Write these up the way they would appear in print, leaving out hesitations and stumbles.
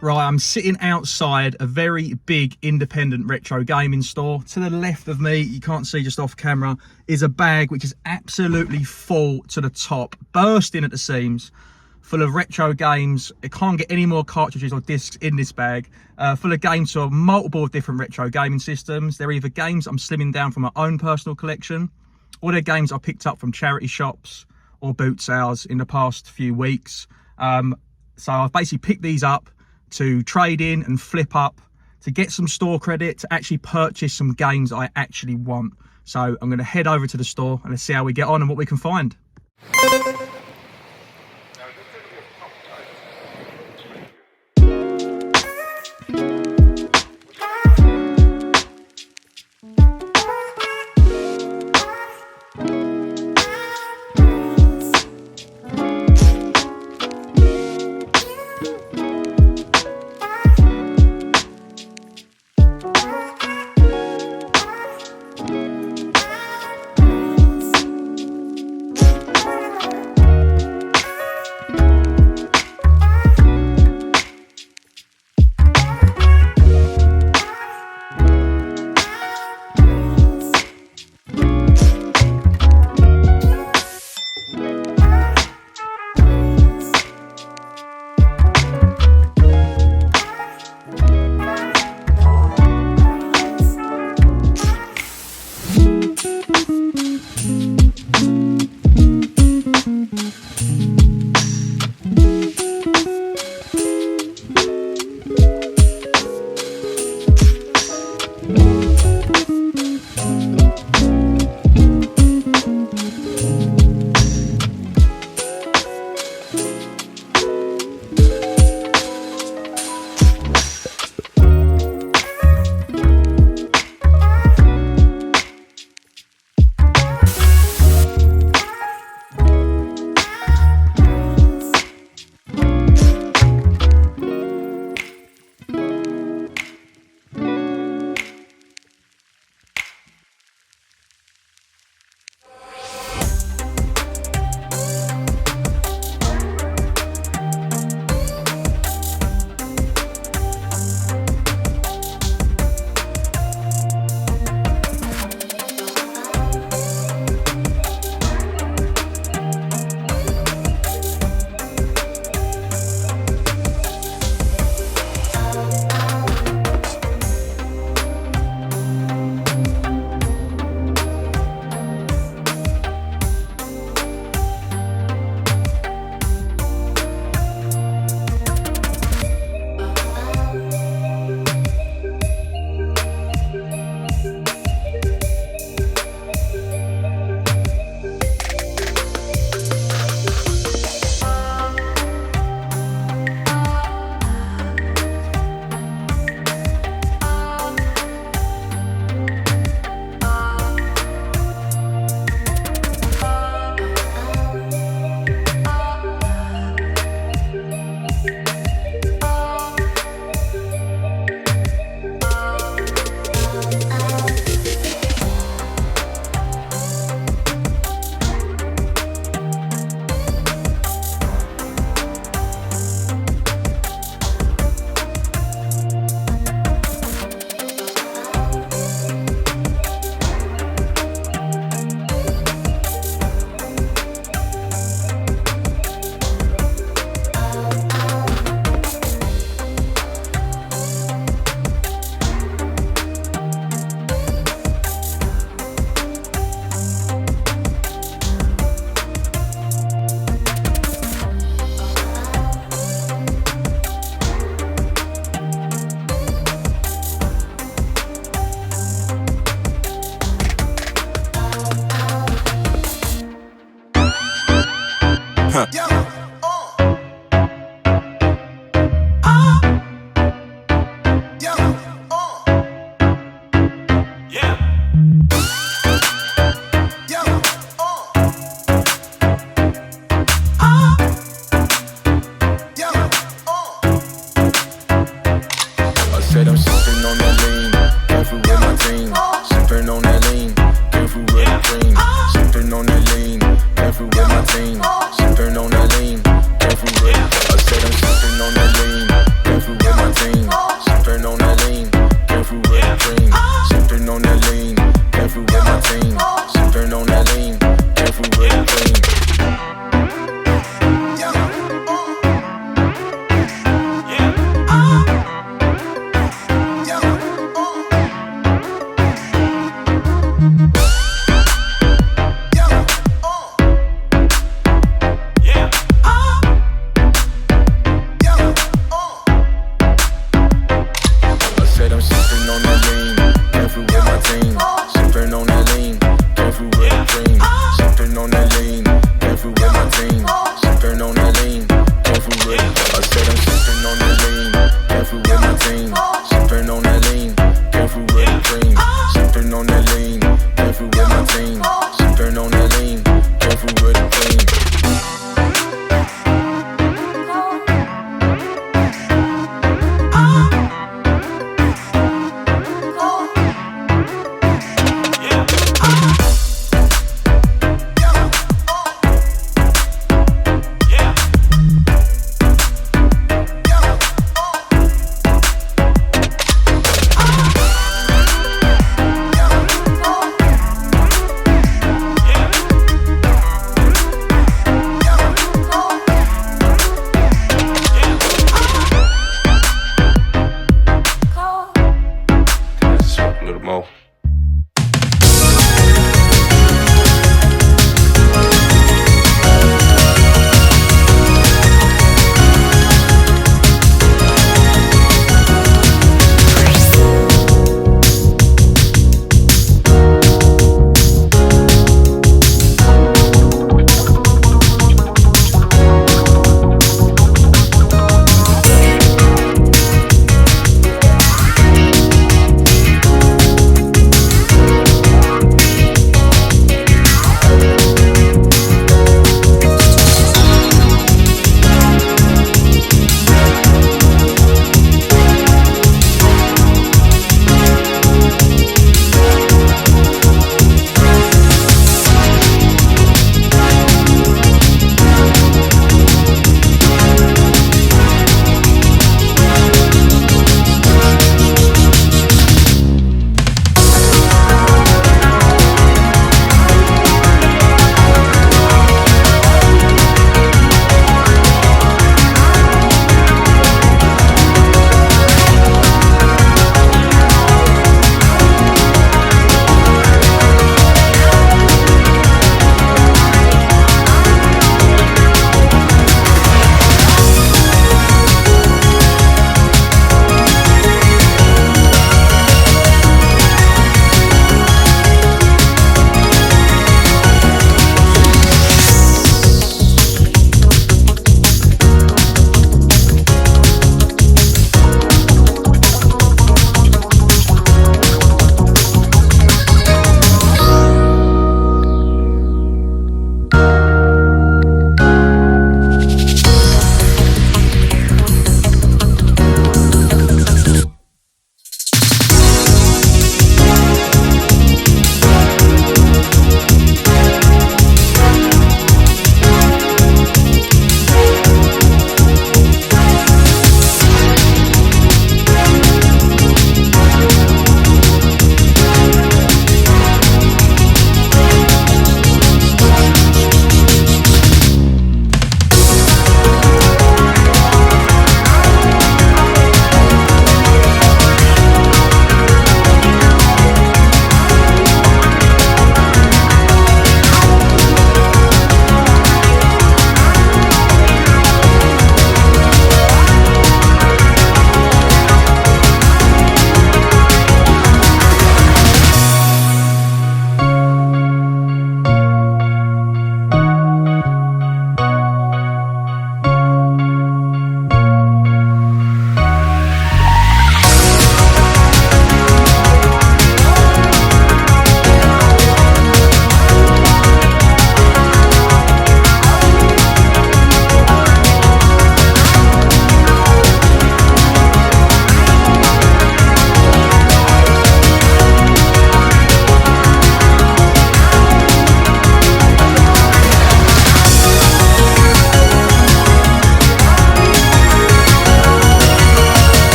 Right, I'm sitting outside a very big independent retro gaming store. To the left of me, you can't see just off camera, is a bag which is absolutely full to the top, bursting at the seams, full of retro games. It can't get any more cartridges or discs in this bag. Full of games for multiple different retro gaming systems. They're either games I'm slimming down from my own personal collection, or they're games I picked up from charity shops or boot sales in the past few weeks. So I've basically picked these up to trade in and flip up, to get some store credit, to actually purchase some games I actually want. So I'm going to head over to the store and let's see how we get on and what we can find.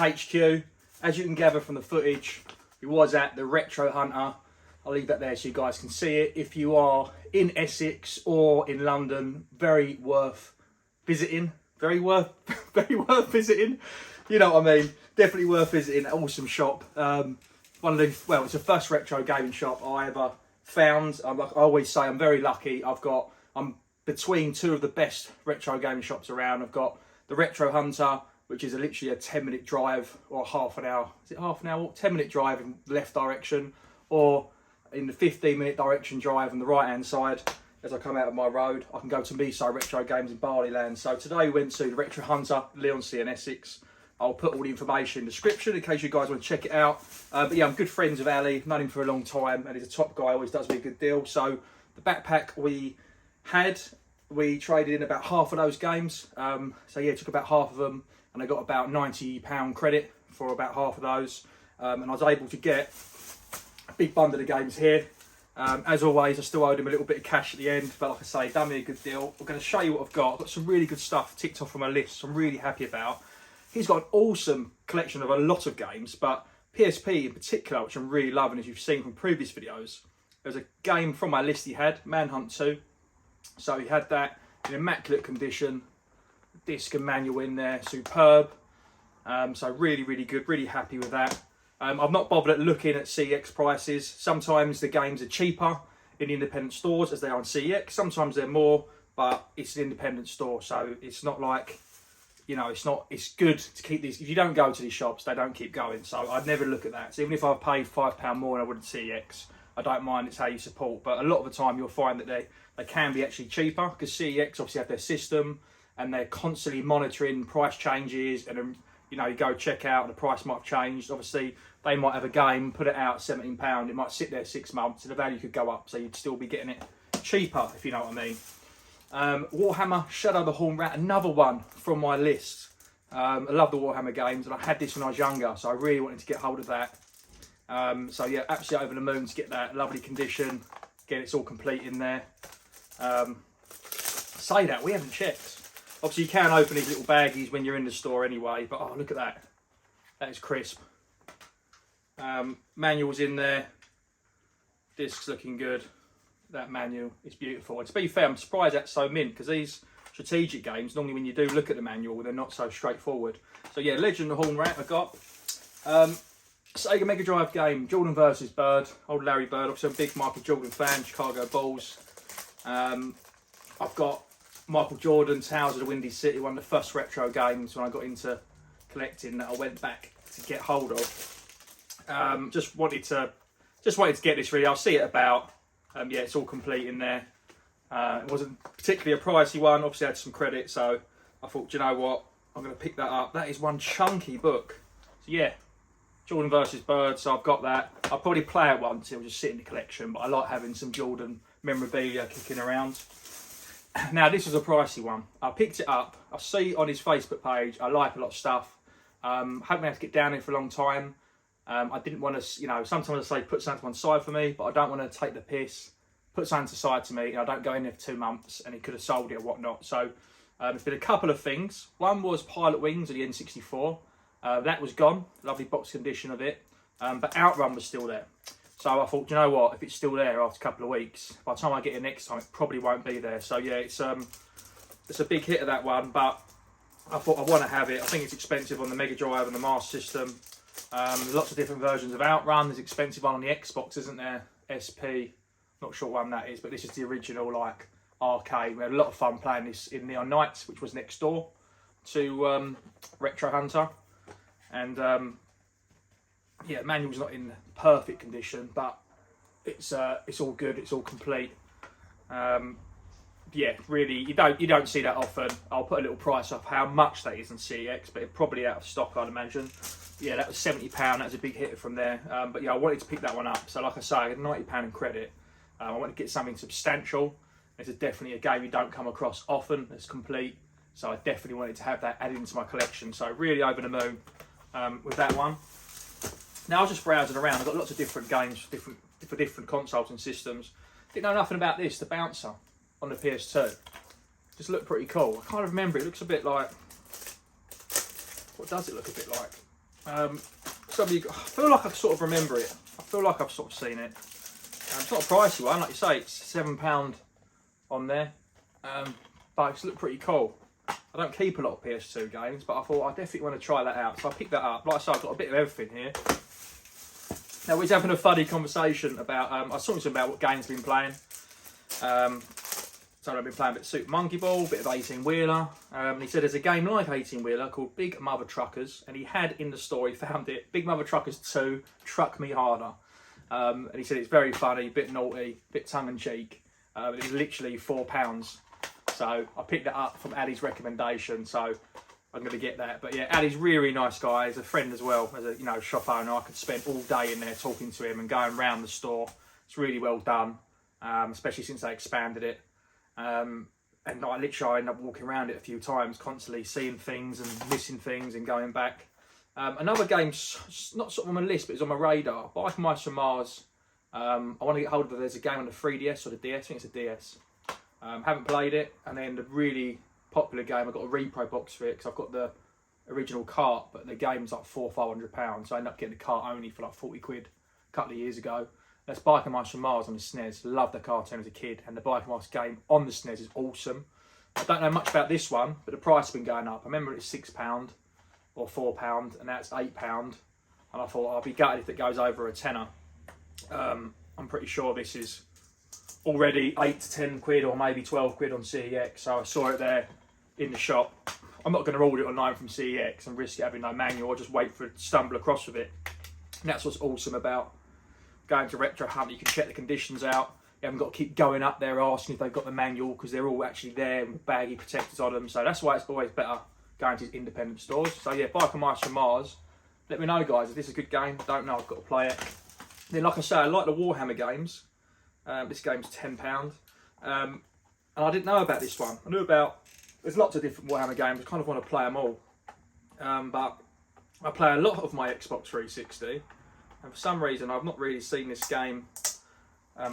HQ. As you can gather from the footage, we was at the Retro Hunter. I'll leave that there so you guys can see it. If you are in Essex or in London, very worth visiting. Very worth visiting. You know what I mean? Definitely worth visiting. Awesome shop. One of the, well, it's the first retro gaming shop I ever found. Like I always say, I'm very lucky. I'm between two of the best retro gaming shops around. I've got the Retro Hunter, which is literally a 10-minute drive or half an hour. Is it half an hour? 10-minute drive in the left direction, or in the 15-minute direction drive on the right-hand side. As I come out of my road, I can go to Miso Retro Games in Barleyland. So today we went to the Retro Hunter, Leonsea in Essex. I'll put all the information in the description in case you guys want to check it out. But yeah, I'm good friends with Ali, known him for a long time, and he's a top guy, always does me a good deal. So the backpack we traded in about half of those games. So yeah, took about half of them, and I got about £90 credit for about half of those. And I was able to get a big bundle of games here. As always, I still owed him a little bit of cash at the end, but like I say, done me a good deal. I'm going to show you what I've got. I've got some really good stuff ticked off on my list, I'm really happy about. He's got an awesome collection of a lot of games, but PSP in particular, which I'm really loving, as you've seen from previous videos. There's a game from my list he had, Manhunt 2. So he had that in immaculate condition, disc and manual in there, superb. So really, really good, really happy with that. I've not bothered looking at CEX prices. Sometimes the games are cheaper in the independent stores as they are on CEX. Sometimes they're more, but it's an independent store, so it's not like, you know, it's good to keep these. If you don't go to these shops, they don't keep going. So I'd never look at that. So even if I paid £5 more and I wouldn't CEX, I don't mind. It's how you support. But a lot of the time you'll find that they can be actually cheaper, because CEX obviously have their system and they're constantly monitoring price changes, and you know, you go check out and the price might have changed. Obviously they might have a game, put it out £17, it might sit there 6 months and the value could go up, so you'd still be getting it cheaper, if you know what I mean. Warhammer Shadow the Horn Rat, another one from my list. I love the Warhammer games, and I had this when I was younger, so I really wanted to get hold of that. So yeah, absolutely over the moon to get that lovely condition. Again, it's all complete in there. Say that, we haven't checked. Obviously you can open these little baggies when you're in the store anyway, but oh, look at that. That is crisp. Manual's in there. Disc's looking good. That manual is beautiful. And to be fair, I'm surprised that's so mint, because these strategic games, normally when you do look at the manual, they're not so straightforward. So yeah, Legend of the Horn Rat I got. Sega Mega Drive game, Jordan versus Bird, old Larry Bird. Obviously I'm a big Michael Jordan fan, Chicago Bulls. I've got Michael Jordan's Tales of the Windy City, one of the first retro games when I got into collecting that I went back to get hold of. Just wanted to get this really. I'll see it about. Yeah, it's all complete in there. It wasn't particularly a pricey one. Obviously I had some credit, so I thought, do you know what? I'm going to pick that up. That is one chunky book. So yeah, Jordan versus Bird. So I've got that. I'll probably play it once. It'll just sit in the collection. But I like having some Jordan memorabilia kicking around. Now this is a pricey one. I picked it up. I see on his Facebook page. I like a lot of stuff. Haven't been able to get down here for a long time. I didn't want to, you know, sometimes I say put something to one side for me, but I don't want to take the piss. Put something to side to me, and I don't go in there for 2 months, and he could have sold it or whatnot. So there's been a couple of things. One was Pilot Wings of the N64. That was gone. Lovely box condition of it. But Outrun was still there. So I thought, you know what, if it's still there after a couple of weeks, by the time I get it next time, it probably won't be there. So yeah, it's a big hit of that one, but I thought I want to have it. I think it's expensive on the Mega Drive and the Master System. Lots of different versions of Outrun. There's an expensive one on the Xbox, isn't there? SP, not sure what one that is, but this is the original, like, arcade. We had a lot of fun playing this in Neon Nights, which was next door to Retro Hunter. And yeah, manual's not in perfect condition, but it's all good, it's all complete. Yeah, really, you don't see that often. I'll put a little price off how much that is in CEX, but it's probably out of stock, I'd imagine. Yeah, that was £70. That was a big hitter from there. But yeah, I wanted to pick that one up. So like I say, I had £90 in credit. I wanted to get something substantial. This is definitely a game you don't come across often. It's complete. So I definitely wanted to have that added into my collection. So really over the moon with that one. Now I was just browsing around. I've got lots of different games for different consoles and systems. Didn't know nothing about this, the Bouncer on the PS2. Just looked pretty cool. I can't remember. It looks a bit like... What does it look a bit like? Something, I feel like I sort of remember it. I feel like I've sort of seen it. It's not a pricey one, like you say, it's £7 on there. But it's looked pretty cool. I don't keep a lot of PS2 games, but I thought I definitely want to try that out. So I picked that up. Like I said, I've got a bit of everything here. Now, we're having a funny conversation about, I was talking to him about what games he's been playing. So I've been playing a bit of Super Monkey Ball, a bit of 18-wheeler. He said there's a game like 18-wheeler called Big Mother Truckers, and he had in the store, he found it, Big Mother Truckers 2, Truck Me Harder. And he said it's very funny, a bit naughty, a bit tongue-in-cheek. It's literally £4. So I picked that up from Addy's recommendation, so I'm going to get that. But yeah, Addy's really nice guy. He's a friend as well, as a shop owner. I could spend all day in there talking to him and going around the store. It's really well done, especially since they expanded it. And I end up walking around it a few times, constantly seeing things and missing things and going back. Another game's not sort of on my list, but it's on my radar. Bike Mice from Mars. I want to get hold of it. There's a game on the 3DS or the DS. I think it's a DS. Haven't played it. And then the really popular game, I got a repro box for it because I've got the original cart, but the game's like £400-500. So I ended up getting the cart only for like 40 quid a couple of years ago. That's Bike Mice from Mars on the SNES. Loved the cartoon as a kid, and the Bike Mice game on the SNES is awesome. I don't know much about this one, but the price has been going up. I remember it was £6 or £4, and now it's £8. And I thought I'll be gutted if it goes over a tenner. I'm pretty sure this is already 8 to 10 quid or maybe 12 quid on CEX. So I saw it there in the shop. I'm not going to order it online from CEX and risk having no manual, or just wait for it to stumble across with it. And that's what's awesome about going to Retro Hunt. You can check the conditions out. You haven't got to keep going up there asking if they've got the manual, because they're all actually there with baggy protectors on them. So that's why it's always better going to these independent stores. So yeah, Bike Mice from Mars. Let me know, guys, if this is a good game. I don't know, I've got to play it. Then, like I say, I like the Warhammer games. This game's £10. And I didn't know about this one. I knew about, there's lots of different Warhammer games. I kind of want to play them all. But I play a lot of my Xbox 360. And for some reason, I've not really seen this game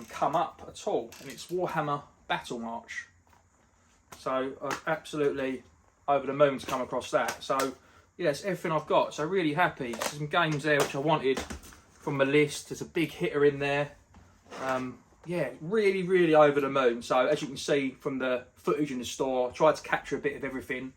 come up at all. And it's Warhammer Battle March. So I'm absolutely over the moon to come across that. So yeah, it's everything I've got. So really happy. There's some games there which I wanted from my list. There's a big hitter in there. Yeah, really over the moon. So as you can see from the footage in the store, I tried to capture a bit of everything.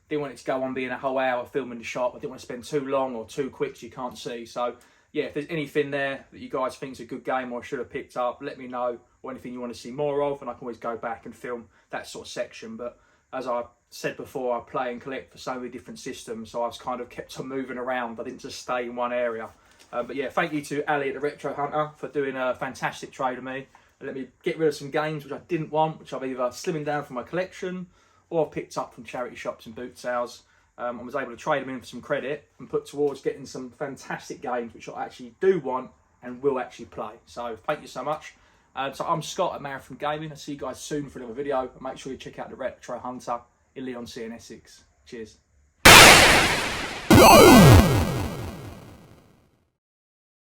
Didn't want it to go on being a whole hour filming the shop. I didn't want to spend too long or too quick so you can't see. So yeah, if there's anything there that you guys think is a good game or I should have picked up, let me know, or anything you want to see more of, and I can always go back and film that sort of section. But as I said before, I play and collect for so many different systems, so I was kind of kept on moving around. I didn't just stay in one area. But yeah, thank you to Ali at the Retro Hunter for doing a fantastic trade of me. And let me get rid of some games which I didn't want, which I've either slimming down from my collection or I've picked up from charity shops and boot sales. I was able to trade them in for some credit and put towards getting some fantastic games which I actually do want and will actually play. So thank you so much. So I'm Scott at Marathon Gaming. I'll see you guys soon for another video. And make sure you check out the Retro Hunter in Leon C in Essex. Cheers.